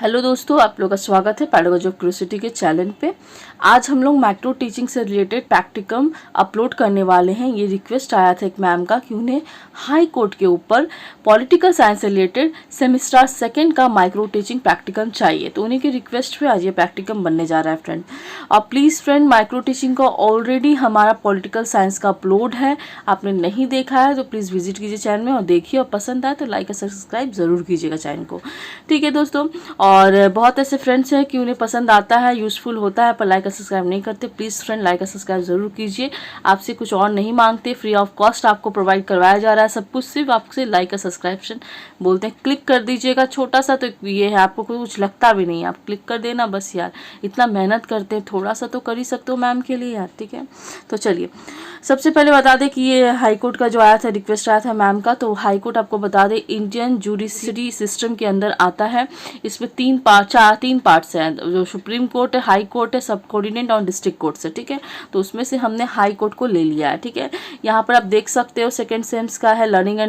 Hello दोस्तों, आप लोग का स्वागत है पैडागोजी ऑफ क्यूरियोसिटी के चैनल पे। आज हम लोग माइक्रो टीचिंग से रिलेटेड प्रैक्टिकम अपलोड करने वाले हैं। ये रिक्वेस्ट आया था एक मैम का कि उन्हें हाई कोर्ट के ऊपर पॉलिटिकल साइंस से रिलेटेड सेमेस्टर सेकंड का माइक्रो टीचिंग प्रैक्टिकम चाहिए, तो उन्हीं की रिक्वेस्ट पे आज ये प्रैक्टिकम बनने जा रहा है फ्रेंड। अब प्लीज़ फ्रेंड, माइक्रो टीचिंग का ऑलरेडी हमारा पॉलिटिकल साइंस का अपलोड है, आपने नहीं देखा है तो प्लीज़ विजिट कीजिए चैनल में और देखिए, और पसंद आए तो लाइक और सब्सक्राइब ज़रूर कीजिएगा चैनल को, ठीक है दोस्तों। और बहुत ऐसे फ्रेंड्स हैं कि उन्हें पसंद आता है, यूज़फुल होता है, पर लाइक और सब्सक्राइब नहीं करते। प्लीज़ फ्रेंड, लाइक और सब्सक्राइब ज़रूर कीजिए। आपसे कुछ और नहीं मांगते, फ्री ऑफ कॉस्ट आपको प्रोवाइड करवाया जा रहा है सब कुछ, सिर्फ आपसे लाइक और सब्सक्रिप्शन बोलते हैं, क्लिक कर दीजिएगा। छोटा सा तो ये है, आपको कुछ लगता भी नहीं है, आप क्लिक कर देना बस। यार इतना मेहनत करते हैं, थोड़ा सा तो कर ही सकते हो मैम के लिए यार, ठीक है। तो चलिए सबसे पहले बता दें कि ये हाई कोर्ट का जो आया था, रिक्वेस्ट आया था मैम का, तो हाई कोर्ट आपको बता दें इंडियन जुडिशरी सिस्टम के अंदर आता है। इसमें तीन पार्ट्स हैं, जो सुप्रीम कोर्ट है, हाई कोर्ट है, सब कोऑर्डिनेट और डिस्ट्रिक्ट कोर्ट से, ठीक है। तो उसमें से हमने हाई कोर्ट को ले लिया है, ठीक है। यहाँ पर आप देख सकते हो सेकंड सेम्स का है, लर्निंग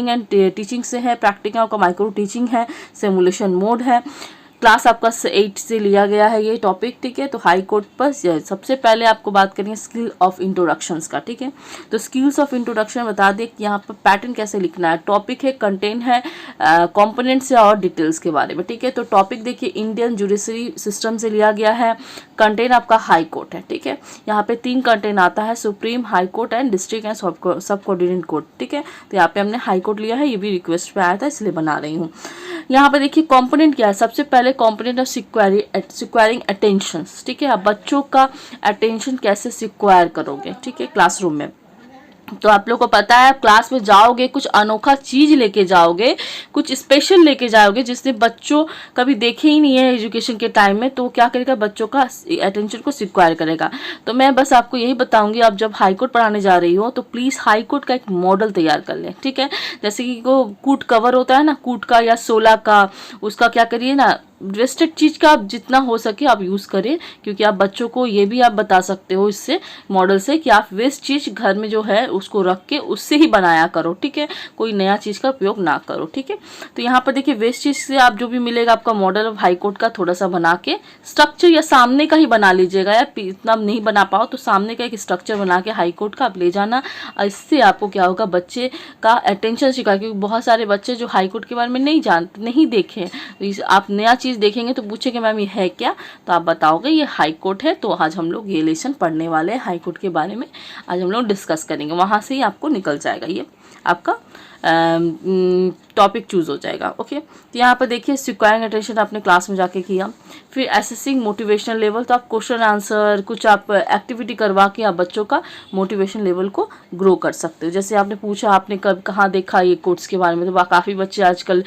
एंड टीचिंग से है, प्रैक्टिकल आपका माइक्रो टीचिंग है, सिमुलेशन मोड है, क्लास आपका 8 से लिया गया है ये टॉपिक, ठीक है। तो हाई कोर्ट पर सबसे पहले आपको बात करेंगे स्किल ऑफ इंट्रोडक्शंस का, ठीक है। तो स्किल्स ऑफ इंट्रोडक्शन बता दें कि यहाँ पर पैटर्न कैसे लिखना है। टॉपिक है, कंटेंट है, कंपोनेंट्स है और डिटेल्स के बारे में, ठीक है। तो टॉपिक देखिए इंडियन जुडिशरी सिस्टम से लिया गया है, कंटेंट आपका हाई कोर्ट है, ठीक है। यहाँ पे 3 कंटेंट आता है, supreme, high court and district and सब कोऑर्डिनेट कोर्ट, ठीक है। तो यहाँ पे हमने हाई कोर्ट लिया है, ये भी रिक्वेस्ट पे आया था इसलिए बना रही हूँ। यहाँ पे देखिए कंपोनेंट क्या है, सबसे पहले कंपोनेंट ऑफ सिक्वायरिंग अटेंशन, ठीक है। आप बच्चों का अटेंशन कैसे सिक्वायर करोगे, ठीक है, क्लासरूम में। तो आप लोग को पता है, आप क्लास में जाओगे, कुछ अनोखा चीज लेके जाओगे, कुछ स्पेशल लेके जाओगे, जिससे बच्चों कभी देखे ही नहीं है एजुकेशन के टाइम में, तो क्या करेगा, बच्चों का अटेंशन को सिक्वायर करेगा। तो मैं बस आपको यही बताऊंगी, आप जब हाई कोर्ट पढ़ाने जा रही हो तो प्लीज हाई कोर्ट का एक मॉडल तैयार कर लें, ठीक है। जैसे कि वो कूट कवर होता है ना, कूट का या 16 का, उसका क्या करिए ना, वेस्टेड चीज का आप जितना हो सके आप यूज करें, क्योंकि आप बच्चों को ये भी आप बता सकते हो इससे मॉडल से कि आप वेस्ट चीज घर में जो है उसको रख के उससे ही बनाया करो, ठीक है, कोई नया चीज का उपयोग ना करो, ठीक है। तो यहाँ पर देखिए वेस्ट चीज से आप जो भी मिलेगा आपका मॉडल ऑफ हाई कोर्ट का थोड़ा सा बना के स्ट्रक्चर या सामने का ही बना लीजिएगा, या इतना नहीं बना पाओ तो सामने का एक स्ट्रक्चर बना के हाई कोर्ट का आप ले जाना। इससे आपको क्या होगा, बच्चे का अटेंशन सिखा, क्योंकि बहुत सारे बच्चे जो हाई कोर्ट के बारे में नहीं जानते, नहीं देखे, आप नया चीज देखेंगे तो पूछेंगे मैम ये है क्या, तो आप बताओगे ये हाई कोर्ट है। तो आज हम लोग ये लेसन पढ़ने वाले हैं, हाई कोर्ट के बारे में आज हम लोग डिस्कस करेंगे, वहाँ से ही आपको निकल जाएगा, ये आपका टॉपिक चूज हो जाएगा, ओके। तो यहाँ पर देखिए सिक्वायरिंग अटेंशन आपने क्लास में जाके किया, फिर असेसिंग मोटिवेशनल लेवल, तो आप क्वेश्चन आंसर कुछ आप एक्टिविटी करवा के आप बच्चों का मोटिवेशन लेवल को ग्रो कर सकते हो। जैसे आपने पूछा आपने कब कहाँ देखा ये कोर्स के बारे में, तो काफ़ी बच्चे आजकल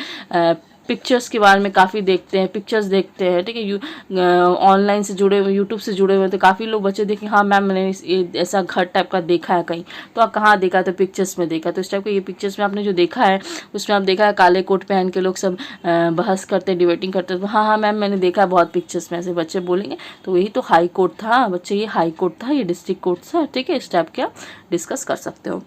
पिक्चर्स के बारे में काफ़ी देखते हैं, पिक्चर्स देखते हैं, ठीक है, ऑनलाइन से जुड़े हुए, यूट्यूब से जुड़े हुए, तो काफ़ी लोग बच्चे देखें, हाँ मैम मैंने ये ऐसा घर टाइप का देखा है कहीं, तो आप कहाँ देखा, तो पिक्चर्स में देखा। तो इस टाइप का ये पिक्चर्स में आपने जो देखा है उसमें आप देखा है काले कोट पहन के लोग सब बहस करते, डिबेटिंग करते, तो हाँ हाँ मैम मैंने देखा है बहुत पिक्चर्स में, ऐसे बच्चे बोलेंगे तो यही तो हाई कोर्ट था बच्चे, ये हाई कोर्ट था, ये डिस्ट्रिक्ट कोर्ट था, ठीक है। इस टाइप के आप डिस्कस कर सकते हो।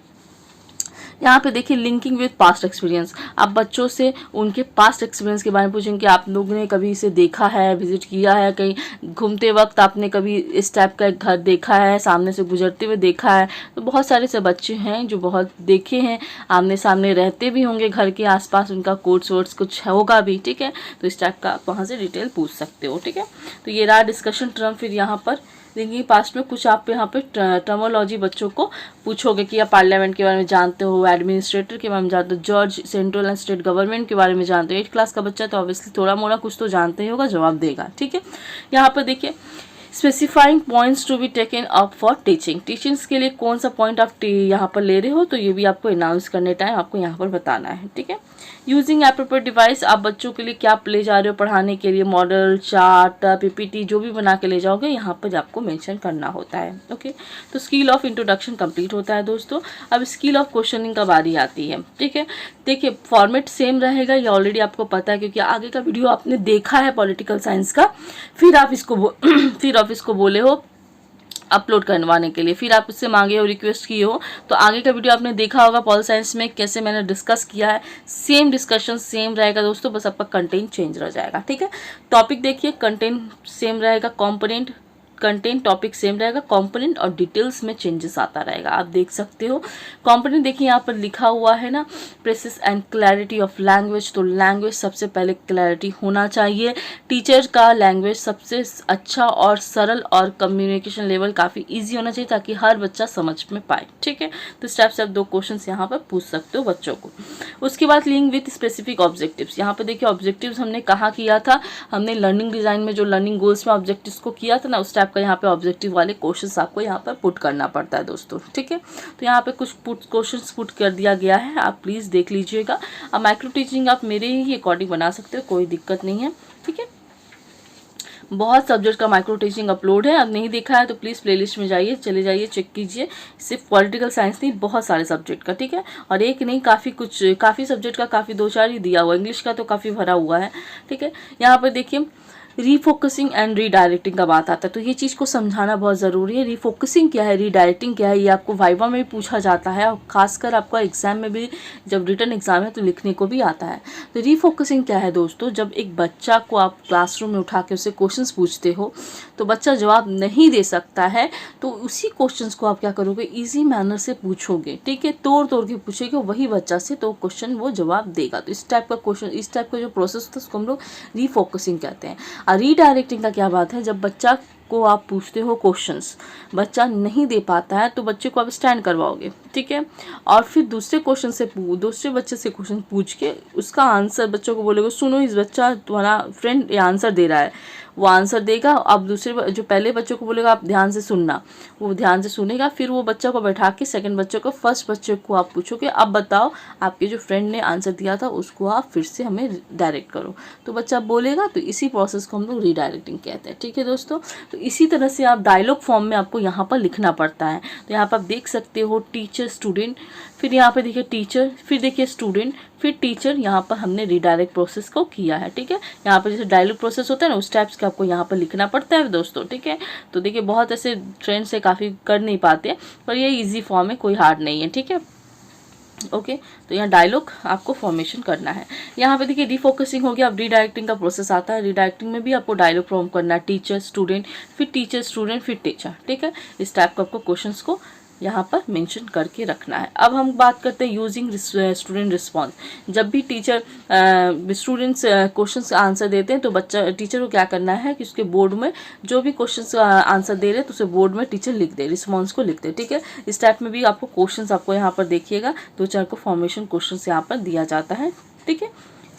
यहाँ पे देखिए लिंकिंग विद पास्ट एक्सपीरियंस, आप बच्चों से उनके पास्ट एक्सपीरियंस के बारे में पूछेंगे कि आप लोगों ने कभी इसे देखा है, विजिट किया है, कहीं घूमते वक्त आपने कभी इस टाइप का एक घर देखा है, सामने से गुजरते हुए देखा है। तो बहुत सारे से बच्चे हैं जो बहुत देखे हैं, आमने सामने रहते भी होंगे घर के आसपास, उनका कोर्स वोर्स कुछ होगा भी, ठीक है। तो इस टाइप का आप वहाँ से डिटेल पूछ सकते हो, ठीक है। तो ये रहा डिस्कशन टर्म। फिर यहाँ पर लिंकिंग पास्ट में कुछ आप यहाँ पे टर्मोलॉजी बच्चों को पूछोगे कि आप पार्लियामेंट के बारे में जानते हो, एडमिनिस्ट्रेटर के बारे में जानते हो, जज, सेंट्रल एंड स्टेट गवर्नमेंट के बारे में जानते हो। 8 क्लास का बच्चा तो ऑब्वियसली थोड़ा मोड़ा कुछ तो जानते ही होगा, जवाब देगा, ठीक है। यहाँ पर देखिए specifying points to be taken up for teachings के लिए कौन सा पॉइंट आप यहाँ पर ले रहे हो, तो ये भी आपको अनाउंस करने टाइम आपको यहाँ पर बताना है, ठीक है। यूजिंग एप्रोप्रिएट डिवाइस, आप बच्चों के लिए क्या ले जा रहे हो पढ़ाने के लिए, मॉडल, चार्ट, पीपीटी जो भी बना के ले जाओगे यहाँ पर आपको मेंशन करना होता है, ओके। तो स्किल ऑफ इंट्रोडक्शन कंप्लीट होता है दोस्तों। अब स्किल ऑफ क्वेश्चनिंग का बारी आती है, ठीक है। देखिए फॉर्मेट सेम रहेगा, ये ऑलरेडी आपको पता है क्योंकि आगे का वीडियो आपने देखा है पॉलिटिकल साइंस का। फिर आप इसको बोले हो अपलोड करवाने के लिए। फिर आप उससे मांगे हो, रिक्वेस्ट किए हो, तो आगे का वीडियो आपने देखा होगा पॉल साइंस में कैसे मैंने डिस्कस किया है, सेम डिस्कशन सेम रहेगा दोस्तों, बस आपका कंटेंट चेंज रह जाएगा। ठीक है, टॉपिक देखिए, कंटेंट सेम रहेगा, कंपोनेंट कंटेंट टॉपिक सेम रहेगा, कंपोनेंट और डिटेल्स में चेंजेस आता रहेगा। आप देख सकते हो कंपोनेंट, देखिए यहाँ पर लिखा हुआ है ना, precious and clarity of language, तो लैंग्वेज सबसे पहले क्लैरिटी होना चाहिए। टीचर का लैंग्वेज सबसे अच्छा और सरल और कम्युनिकेशन लेवल काफ़ी ईजी होना चाहिए ताकि हर बच्चा समझ में पाए। ठीक है, तो इस टाइप से आप 2 क्वेश्चन यहाँ पर पूछ सकते हो बच्चों को। उसके बाद लिंक विथ स्पेसिफिक ऑब्जेक्टिव्स, यहाँ पर देखिए ऑब्जेक्टिव्स हमने कहाँ किया था, हमने लर्निंग डिजाइन में जो लर्निंग गोल्स में ऑब्जेक्टिव्स को किया था ना, उस टाइप का यहाँ पे ऑब्जेक्टिव वाले क्वेश्चंस आपको यहाँ पर पुट करना पड़ता है दोस्तों। ठीक है, तो यहाँ पे कुछ क्वेश्चंस पुट कर दिया गया है, आप प्लीज़ देख लीजिएगा। अब माइक्रो टीचिंग आप मेरे ही अकॉर्डिंग बना सकते हो, कोई दिक्कत नहीं है। ठीक है, बहुत सब्जेक्ट का माइक्रो टीचिंग अपलोड है, अब नहीं देखा है तो प्लीज़ प्लेलिस्ट में जाइए, चले जाइए, चेक कीजिए। सिर्फ पॉलिटिकल साइंस नहीं, बहुत सारे सब्जेक्ट का। ठीक है, और एक नहीं, काफ़ी सब्जेक्ट का, काफ़ी 2-4 ही दिया हुआ, इंग्लिश का तो काफ़ी भरा हुआ है। ठीक है, यहाँ पर देखिए रीफोकसिंग एंड रीडायरेक्टिंग का बात आता है, तो ये चीज़ को समझाना बहुत ज़रूरी है। रीफोकसिंग क्या है, रीडायरेक्टिंग क्या है, ये आपको वाइवा में भी पूछा जाता है और खासकर आपका एग्जाम में भी, जब रिटन एग्जाम है तो लिखने को भी आता है। तो रीफोकसिंग क्या है दोस्तों, जब एक बच्चा को आप क्लासरूम में उठा के उससे क्वेश्चंस पूछते हो तो बच्चा जवाब नहीं दे सकता है, तो उसी क्वेश्चंस को आप क्या करोगे, ईजी मैनर से पूछोगे। ठीक है, तोड़ तोड़ के पूछेगे वही बच्चा से, तो क्वेश्चन वो जवाब देगा। तो इस टाइप का क्वेश्चन, इस टाइप का जो प्रोसेस होता है उसको हम लोग रीफोकसिंग कहते हैं। रीडायरेक्टिंग का क्या बात है, जब बच्चा को आप पूछते हो क्वेश्चंस, बच्चा नहीं दे पाता है तो बच्चे को आप स्टैंड करवाओगे। ठीक है, और फिर दूसरे बच्चे से क्वेश्चन पूछ के उसका आंसर बच्चों को बोलोगे, सुनो इस बच्चा तुम्हारा फ्रेंड ये आंसर दे रहा है, वो आंसर देगा। अब दूसरे जो पहले बच्चों को बोलेगा आप ध्यान से सुनना, वो ध्यान से सुनेगा, फिर वो बच्चा को बैठा के सेकंड बच्चे को, फर्स्ट बच्चे को आप पूछोगे अब बताओ आपके जो फ्रेंड ने आंसर दिया था उसको आप फिर से हमें डायरेक्ट करो, तो बच्चा बोलेगा। तो इसी प्रोसेस को हम लोग रीडायरेक्टिंग कहते हैं। ठीक है दोस्तों, तो इसी तरह से आप डायलॉग फॉर्म में आपको यहाँ पर लिखना पड़ता है। तो यहाँ पर आप देख सकते हो टीचर स्टूडेंट, फिर यहाँ पे देखिए टीचर, फिर देखिए स्टूडेंट, फिर टीचर, यहाँ पर हमने रीडायरेक्ट प्रोसेस को किया है। ठीक है, यहाँ पर जैसे डायलॉग प्रोसेस होता है ना, उस टाइप्स का आपको यहाँ पर लिखना पड़ता है दोस्तों। ठीक है, तो देखिए बहुत ऐसे ट्रेंड से काफ़ी कर नहीं पाते, पर ये इजी फॉर्म है, कोई हार्ड नहीं है। ठीक है, ओके, तो यहाँ डायलॉग आपको फॉर्मेशन करना है। यहाँ पे देखिए रीफोकसिंग हो गया, अब रीडायरेक्टिंग का प्रोसेस आता है। रीडायरेक्टिंग में भी आपको डायलॉग फॉर्म करना है, टीचर स्टूडेंट, फिर टीचर स्टूडेंट, फिर टीचर। ठीक है, इस टाइप का आपको क्वेश्चंस को यहाँ पर मेंशन करके रखना है। अब हम बात करते हैं यूजिंग स्टूडेंट रिस्पॉन्स। जब भी टीचर स्टूडेंट्स क्वेश्चंस का आंसर देते हैं तो टीचर को क्या करना है कि उसके बोर्ड में जो भी क्वेश्चंस आंसर दे रहे हैं तो उसे बोर्ड में टीचर लिख दे, रिस्पॉन्स को लिख दे। ठीक है, इस टाइप में भी आपको क्वेश्चंस, आपको यहाँ पर देखिएगा 2-4 को फॉर्मेशन क्वेश्चंस यहाँ पर दिया जाता है। ठीक है,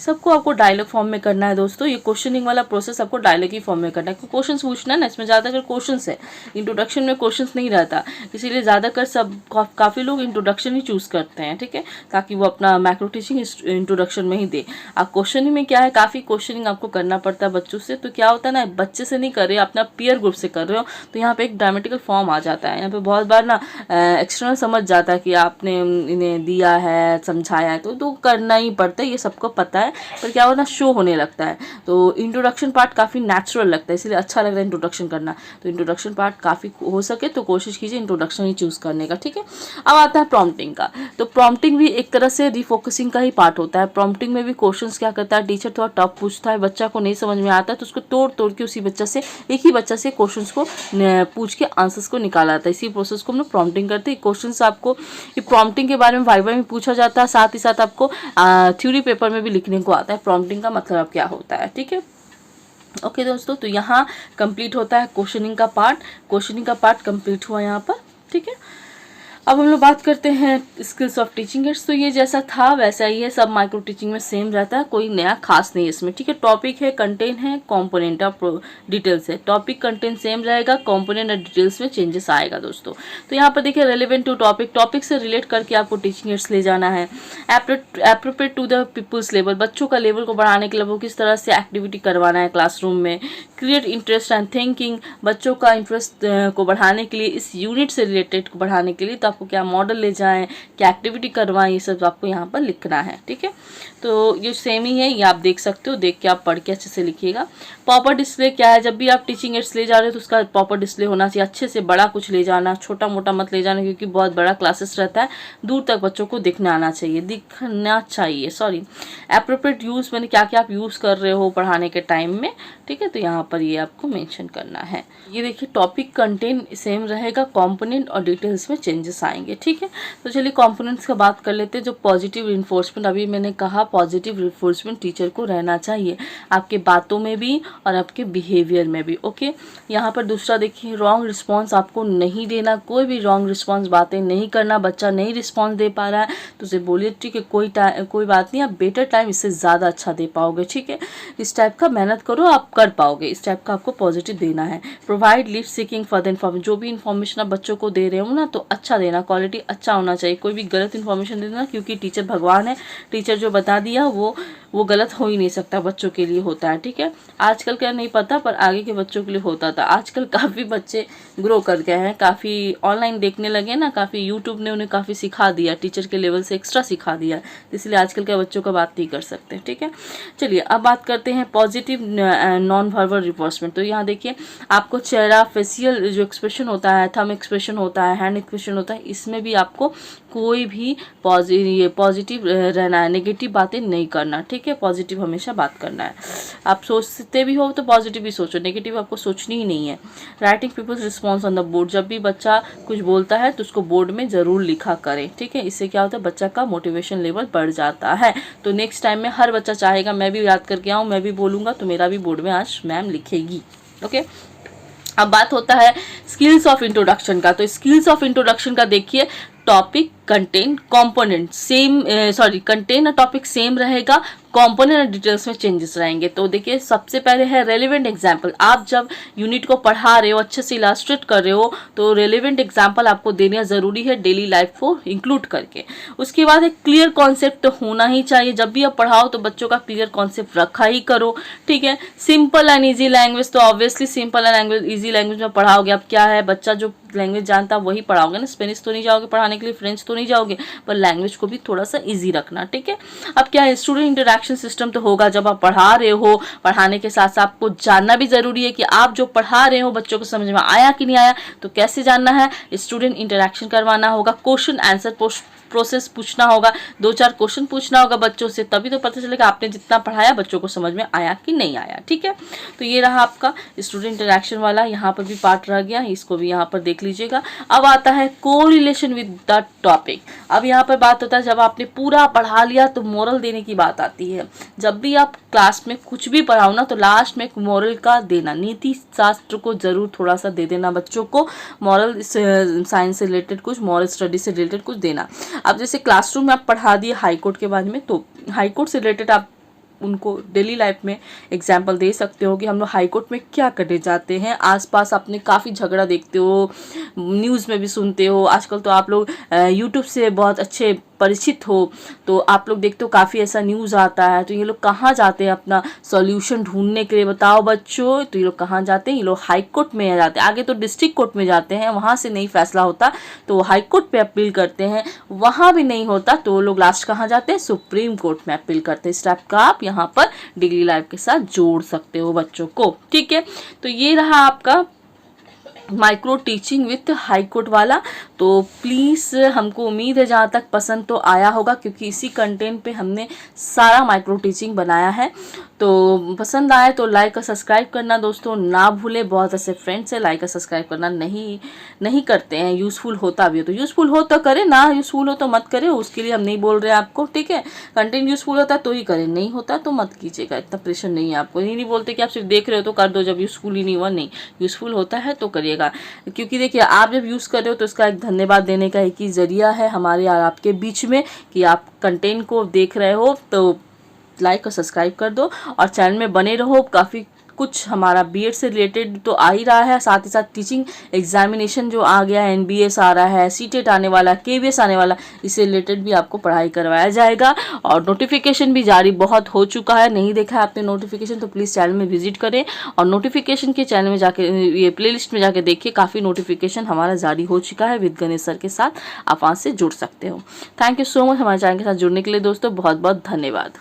सबको आपको डायलॉग फॉर्म में करना है दोस्तों। ये क्वेश्चनिंग वाला प्रोसेस आपको डायलॉग ही फॉर्म में करना है, क्योंकि क्वेश्चंस पूछना है ना, इसमें ज़्यादातर क्वेश्चंस है, इंट्रोडक्शन में क्वेश्चंस नहीं रहता, इसीलिए ज़्यादातर काफ़ी लोग इंट्रोडक्शन ही चूज़ करते हैं। ठीक है, ताकि वो अपना माइक्रो टीचिंग इंट्रोडक्शन में ही दे। अब क्वेश्चनिंग में क्या है, काफ़ी क्वेश्चनिंग आपको करना पड़ता है बच्चों से, तो क्या होता है ना, बच्चे से नहीं कर रहे हो, अपना पीयर ग्रुप से कर रहे हो, तो यहाँ पे एक ड्रामेटिकल फॉर्म आ जाता है। यहाँ पे बहुत बार ना एक्सटर्नल समझ जाता है कि आपने इन्हें दिया है, समझाया है, तो करना ही पड़ता है, ये सबको पता है, पर क्या होता है शो होने लगता है। तो इंट्रोडक्शन पार्ट काफ़ी नेचुरल लगता है, इसलिए अच्छा लग रहा है इंट्रोडक्शन करना, तो इंट्रोडक्शन पार्ट काफ़ी हो सके तो कोशिश कीजिए इंट्रोडक्शन ही चूज़ करने का। ठीक है, अब आता है प्रॉम्प्टिंग का। तो प्रॉम्प्टिंग भी एक तरह से रिफोकसिंग का ही पार्ट होता है। प्रॉम्प्टिंग में भी क्वेश्चंस क्या करता है, टीचर थोड़ा टफ पूछता है, बच्चा को नहीं समझ में आता है तो उसको तोड़ तोड़ के उसी बच्चा से, एक ही बच्चा से क्वेश्चंस को पूछ के आंसर्स को निकाला जाता है। इसी प्रोसेस को हम लोग प्रॉम्प्टिंग करते हैं। क्वेश्चंस आपको ये प्रॉम्प्टिंग के बारे में वाइवा में पूछा जाता है, साथ ही साथ आपको थ्योरी पेपर में भी लिखने को आता है प्रॉम्प्टिंग का मतलब क्या होता है। ठीक है, ओके दोस्तों, तो यहाँ कंप्लीट होता है क्वेश्चनिंग का पार्ट। क्वेश्चनिंग का पार्ट कंप्लीट हुआ यहाँ पर। ठीक है, अब हम लोग बात करते हैं स्किल्स ऑफ टीचिंग एड्स। तो ये जैसा था वैसा ही है, सब माइक्रो टीचिंग में सेम रहता है, कोई नया खास नहीं है इसमें। ठीक है, टॉपिक है, कंटेंट है, कंपोनेंट और डिटेल्स है। टॉपिक कंटेंट सेम रहेगा, कंपोनेंट और डिटेल्स में चेंजेस आएगा दोस्तों। तो यहाँ पर देखिए रेलेवेंट टू टॉपिक, टॉपिक से रिलेट करके आपको टीचिंग एड्स ले जाना है। Appropriate to the peoples level, बच्चों का लेवल को बढ़ाने के लिए वो किस तरह से एक्टिविटी करवाना है क्लासरूम में, क्रिएट इंटरेस्ट एंड थिंकिंग, बच्चों का इंटरेस्ट को बढ़ाने के लिए, इस यूनिट से रिलेटेड को बढ़ाने के लिए तो आपको क्या मॉडल ले जाएं, क्या एक्टिविटी करवाएं, ये सब आपको यहाँ पर लिखना है। ठीक है, तो ये सेम ही है, ये आप देख सकते हो, देख के आप पढ़ के अच्छे से लिखिएगा। प्रॉपर डिस्प्ले क्या है, जब भी आप टीचिंग एड्स ले जा रहे हो तो उसका प्रॉपर डिस्प्ले होना चाहिए, अच्छे से बड़ा कुछ ले जाना, छोटा मोटा मत ले जाना, क्योंकि बहुत बड़ा क्लासेस रहता है, दूर तक बच्चों को दिखना चाहिए। एप्रोप्रिएट यूज़ मैंने क्या क्या आप यूज़ कर रहे हो पढ़ाने के टाइम में। ठीक है, तो यहाँ पर ये आपको मेंशन करना है। ये देखिए टॉपिक कंटेंट सेम रहेगा, कंपोनेंट और डिटेल्स में चेंजेस आएंगे। ठीक है, तो चलिए कंपोनेंट्स का बात कर लेते हैं। जो पॉजिटिव रिइंफोर्समेंट, अभी मैंने कहा पॉजिटिव रिइंफोर्समेंट टीचर को रहना चाहिए, आपके बातों में भी और आपके बिहेवियर में भी। ओके, यहाँ पर दूसरा देखिए, रॉन्ग रिस्पॉन्स आपको नहीं देना, कोई भी रॉन्ग रिस्पॉन्स बातें नहीं करना। बच्चा नहीं रिस्पॉन्स दे पा रहा है तो उसे बोलिए ठीक है, कोई बात नहीं, आप बेटर टाइम इससे ज़्यादा अच्छा दे पाओगे। ठीक है, इस टाइप का मेहनत करो, आप कर पाओगे, इस टाइप का आपको पॉजिटिव देना है। Provide live seeking for the information, जो भी इन्फॉर्मेशन आप बच्चों को दे रहे हो ना तो अच्छा देना, क्वालिटी अच्छा होना चाहिए, कोई भी गलत इन्फॉर्मेशन देना, क्योंकि टीचर भगवान है, टीचर जो बता दिया वो गलत हो ही नहीं सकता, बच्चों के लिए होता है। ठीक है, आजकल क्या नहीं पता, पर आगे के बच्चों के लिए होता था। आजकल काफ़ी बच्चे ग्रो कर गए हैं, काफ़ी ऑनलाइन देखने लगे ना, काफ़ी यूट्यूब ने उन्हें काफ़ी सिखा दिया, टीचर के लेवल से एक्स्ट्रा सिखा दिया, इसलिए आजकल के बच्चों का बात नहीं कर सकते। ठीक है, चलिए अब बात करते हैं पॉजिटिव नॉन वर्बल रिइंफोर्समेंट। तो यहाँ देखिए आपको चेहरा, फेशियल जो एक्सप्रेशन होता है, थंब एक्सप्रेशन होता है, हैंड एक्सप्रेशन होता है, इसमें भी आपको कोई भी पॉजिटिव रहना है, नेगेटिव बातें नहीं करना। ठीक है, पॉजिटिव हमेशा बात करना है। आप सोचते भी हो तो पॉजिटिव ही सोचो, नेगेटिव आपको सोचनी ही नहीं है। Writing peoples response on the board, जब भी बच्चा कुछ बोलता है तो उसको बोर्ड में ज़रूर लिखा करें। ठीक है, इससे क्या होता है, बच्चा का मोटिवेशन लेवल बढ़ जाता है। तो नेक्स्ट टाइम में हर बच्चा चाहेगा मैं भी याद करके आऊँ, मैं भी बोलूँगा तो मेरा भी बोर्ड में आज मैम लिखेगी। ओके, अब बात होता है स्किल्स ऑफ इंट्रोडक्शन का। तो स्किल्स ऑफ इंट्रोडक्शन का देखिए, topic, content, component same, content और टॉपिक सेम रहेगा, कंपोनेंट और डिटेल्स में चेंजेस रहेंगे। तो देखिए सबसे पहले है रेलेवेंट एग्जाम्पल। आप जब यूनिट को पढ़ा रहे हो, अच्छे से इलास्ट्रेट कर रहे हो, तो रेलेवेंट एग्जाम्पल आपको देना ज़रूरी है, डेली लाइफ को इंक्लूड करके। उसके बाद एक क्लियर कॉन्सेप्ट होना ही चाहिए, जब भी आप पढ़ाओ तो बच्चों का क्लियर कॉन्सेप्ट रखा ही करो। ठीक है, सिंपल एंड ईजी लैंग्वेज, तो obviously simple and easy language में पढ़ाओगे। आप क्या है, बच्चा जो लैंग्वेज जानता है वही पढ़ाओगे ना, स्पेनिश तो नहीं जाओगे पढ़ाने के लिए, फ्रेंच तो नहीं जाओगे, पर लैंग्वेज को भी थोड़ा सा इजी रखना। ठीक है, अब क्या है, स्टूडेंट इंटरेक्शन सिस्टम तो होगा, जब आप पढ़ा रहे हो, पढ़ाने के साथ साथ आपको जानना भी जरूरी है कि आप जो पढ़ा रहे हो बच्चों को समझ में आया कि नहीं आया। तो कैसे जानना है, स्टूडेंट इंटरेक्शन करवाना होगा, क्वेश्चन आंसर प्रोसेस पूछना होगा, 2-4 क्वेश्चन पूछना होगा बच्चों से, तभी तो पता चलेगा आपने जितना पढ़ाया बच्चों को समझ में आया कि नहीं आया। ठीक है, तो ये रहा आपका स्टूडेंट इंटरेक्शन वाला, यहाँ पर भी पार्ट रह गया, इसको भी यहाँ पर देख लीजिएगा। अब आता है कोरिलेशन विद द टॉपिक। अब यहाँ पर बात होता है, जब आपने पूरा पढ़ा लिया तो मोरल देने की बात आती है। जब भी आप क्लास में कुछ भी पढ़ाओ ना तो लास्ट में एक मोरल का देना, नीति शास्त्र को जरूर थोड़ा सा दे देना बच्चों को, मॉरल साइंस से रिलेटेड कुछ, मॉरल स्टडी से रिलेटेड कुछ देना। अब जैसे क्लासरूम में आप पढ़ा दिए हाई कोर्ट के बारे में, तो हाई कोर्ट से रिलेटेड आप उनको डेली लाइफ में एग्जाम्पल दे सकते हो कि हम लोग हाई कोर्ट में क्या करने जाते हैं। आसपास आपने काफ़ी झगड़ा देखते हो, न्यूज़ में भी सुनते हो, आजकल तो आप लोग यूट्यूब से बहुत अच्छे परिचित हो, तो आप लोग देखते हो काफ़ी ऐसा न्यूज़ आता है। तो ये लोग कहाँ जाते हैं अपना सॉल्यूशन ढूंढने के लिए, बताओ बच्चों, तो ये लोग कहाँ जाते हैं, ये लोग हाई कोर्ट में जाते हैं, आगे तो डिस्ट्रिक्ट कोर्ट में जाते हैं, वहाँ से नहीं फैसला होता तो हाई कोर्ट पे अपील करते हैं, वहाँ भी नहीं होता तो लोग लास्ट कहाँ जाते हैं, सुप्रीम कोर्ट में अपील करते हैं। इस टाइप का आप यहाँ पर डेली लाइफ के साथ जोड़ सकते हो बच्चों को। ठीक है, तो ये रहा आपका micro teaching with high court वाला। तो प्लीज़ हमको उम्मीद है जहाँ तक पसंद तो आया होगा, क्योंकि इसी कंटेंट पे हमने सारा माइक्रो टीचिंग बनाया है। तो पसंद आए तो लाइक और सब्सक्राइब करना दोस्तों ना भूले। बहुत ऐसे फ्रेंड्स हैं लाइक और सब्सक्राइब करना नहीं करते हैं, यूज़फुल होता भी हो तो यूज़फुल हो तो करें, ना यूज़फुल हो तो मत करें, उसके लिए हम नहीं बोल रहे हैं आपको। ठीक है, कंटेंट यूज़फुल होता है तो ही करें, नहीं होता तो मत कीजिएगा, इतना प्रेशर नहीं है आपको। ये नहीं बोलते कि आप सिर्फ देख रहे हो तो कर दो, जब यूज़फुल ही नहीं हुआ, नहीं, यूज़फुल होता है तो करिएगा। क्योंकि देखिए आप जब यूज़ कर रहे हो तो इसका एक धन्यवाद देने का एक ही जरिया है हमारे और आपके बीच में कि आप कंटेंट को देख रहे हो, तो लाइक और सब्सक्राइब कर दो और चैनल में बने रहो। काफ़ी कुछ हमारा बीएड से रिलेटेड तो आ ही रहा है, साथ ही साथ टीचिंग एग्जामिनेशन जो आ गया है, एनबीएस आ रहा है, सीटेट आने वाला, केवीएस आने वाला, इससे रिलेटेड भी आपको पढ़ाई करवाया जाएगा। और नोटिफिकेशन भी जारी बहुत हो चुका है, नहीं देखा है आपने नोटिफिकेशन तो प्लीज़ चैनल में विजिट करें और नोटिफिकेशन के चैनल में जाके, ये प्लेलिस्ट में जाके देखिए, काफ़ी नोटिफिकेशन हमारा जारी हो चुका है विद गणेश सर के साथ, आप वहाँ से जुड़ सकते हो। थैंक यू सो मच हमारे चैनल के साथ जुड़ने के लिए दोस्तों, बहुत बहुत धन्यवाद।